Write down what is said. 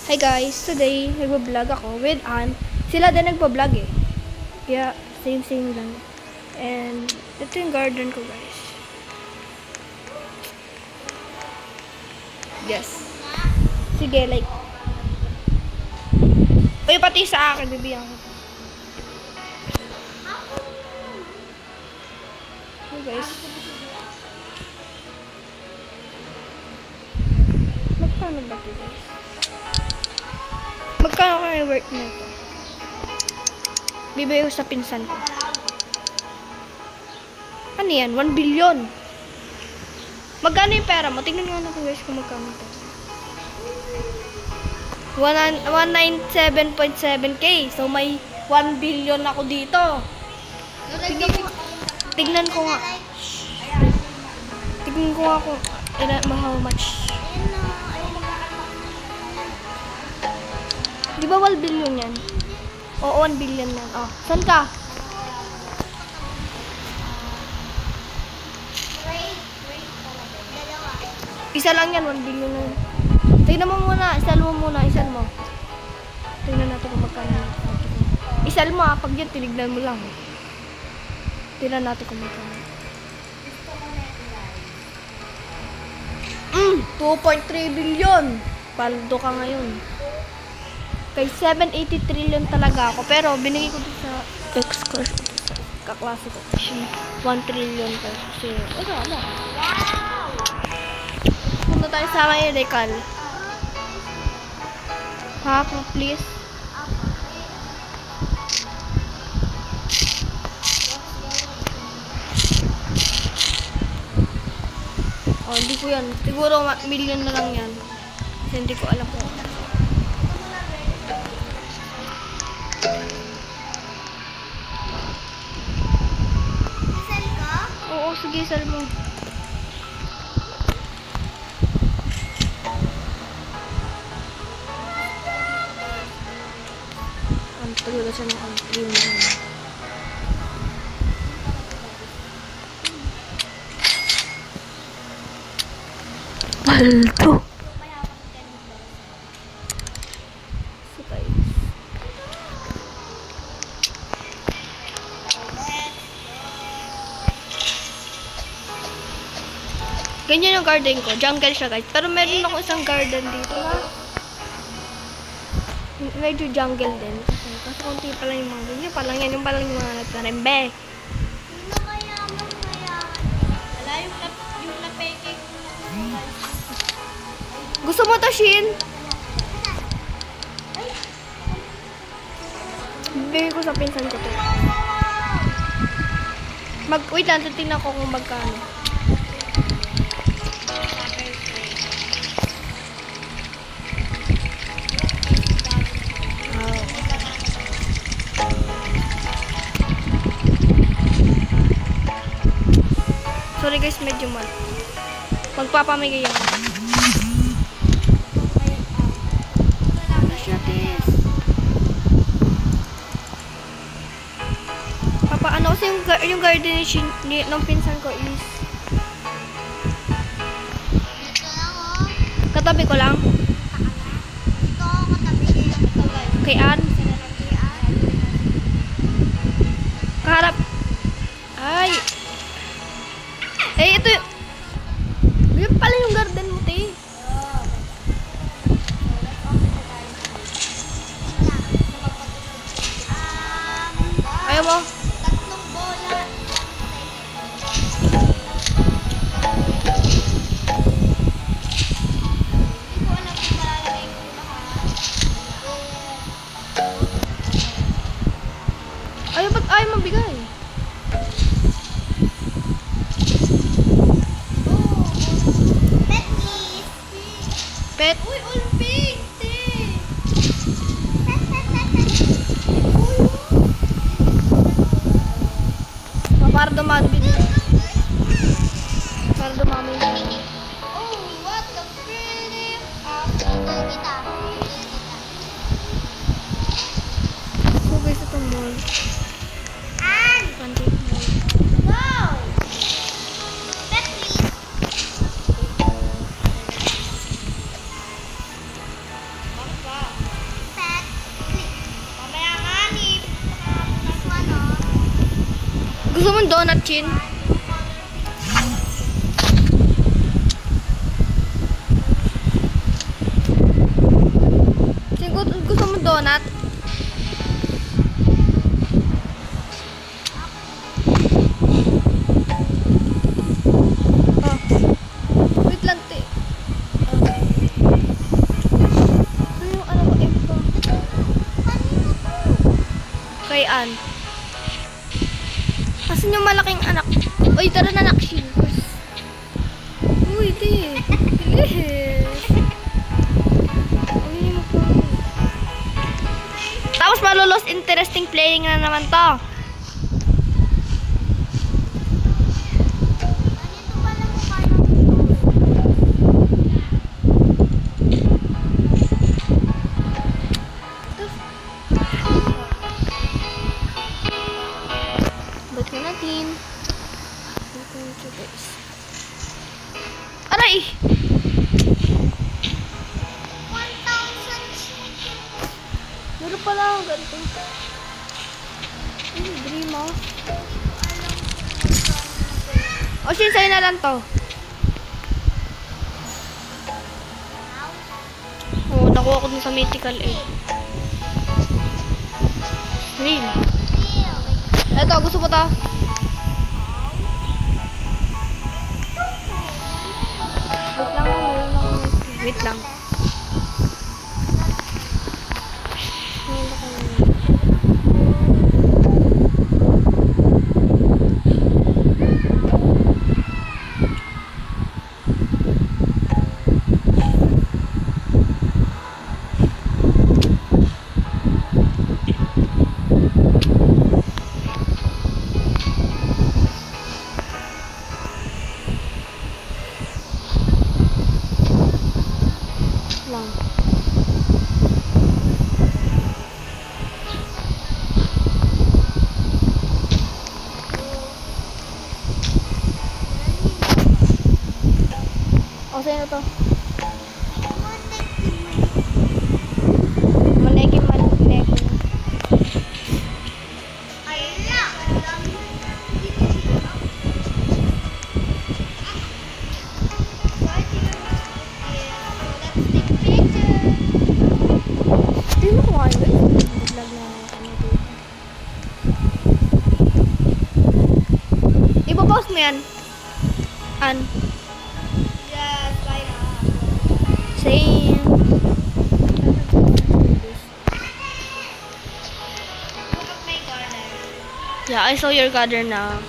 Hi guys, today nagbo-vlog ako with Ann. Sila din nagbo-vlog eh. Kaya same lang. And ito yung garden ko guys. Yes. Sige, like. Uy, pati sa akin, bibigyan ko. Hey guys. Magkano ba ito guys? Magkano kaya worth na ito? Bibigay ko sa pinsan ko. Ano yan? 1 billion. Magkano yung pera mo? Tingnan nga natin guys kung magkano ito. 197.7k. So may 1 billion ako dito. Tignan ko nga. Tignan ko nga kung how much. Di ba 1 billion yan? Oo, 1 billion yan. Oh, saan ka? Isa lang yan, 1 billion na yan. Tignan mo muna, isal mo. Tignan natin kung magkano. Isal mo ha, pag yan, tinignan mo lang. Tignan natin kung magkano. 2.3 billion. Paldo ka ngayon. Kay 780 trillion talaga ako. Pero binigay ko dito sa ex-course kaklase ko. Kasi 1 trillion kasi. Ano? Punta tayo sa akin, Dekal. Ha? Please? Oh, hindi ko yan. Siguro million na lang yan. Kasi hindi ko alam kung sige, sal mo. Ang tagal siya ng cream na. Paldo. Ganyan yung garden ko. Jungle siya guys. Pero meron ako isang garden dito na medyo jungle din. Kasi konti pa lang yung mga ganyan. Palang yan yung palang yung mga nagtarembe. Sino kaya wala yung napeke ko na. Gusto mo to, Shin? Bibigay ko sa pinsan ko to. Wait lang, titignan ko kung magkano. Sorry guys, medyo mal. Magpapamigay yan. Ano siya, tis? Papa, ano kasi yung garden ng pinsan ko is Ito lang oh. katabi ko lang. Ito katabi niya yung ito guys. Kay Ann. Kaharap. Ay. Eh, ito yung... Yun pala yung garden mo, te. Ayaw mo? Tatlong bola. Hindi ko alam kung malalagay ko lahat. Ayaw, ba't ayaw mabigay? Pet. Uy, ulpig! Para dumami. Para dumami. Oh, what the frick? Kita. So guys, itong mall. Pancake mall. Wow! Pet please. Bakit ba? Gusto mo donut, Chin? Chin, gusto mo donut? Oh. Wait lang, te. Ano yung ano ko, egg ko? Kay Ann. Asan yung malaking anak? Uy, tara na, anak. Uy, di. Bilis. Uy, tapos malulos interesting playing na naman to. Ba't ka natin? Aray! 1,000. Meron pala ako ganito. Ay, dream mo. O, sa'yo na lang to. Oo, nakuha ko dun sa mythical egg. Real. Eto, gusto mo to? Wait lang, meron ako. Wait lang. Lang. O, sa'yo na to. Maneki. Hindi mo kuha yun. Naglag na ano dito. Ipapost mo yan. An. Yes, why not? Same. Look at my garden. Yeah, I saw your garden now.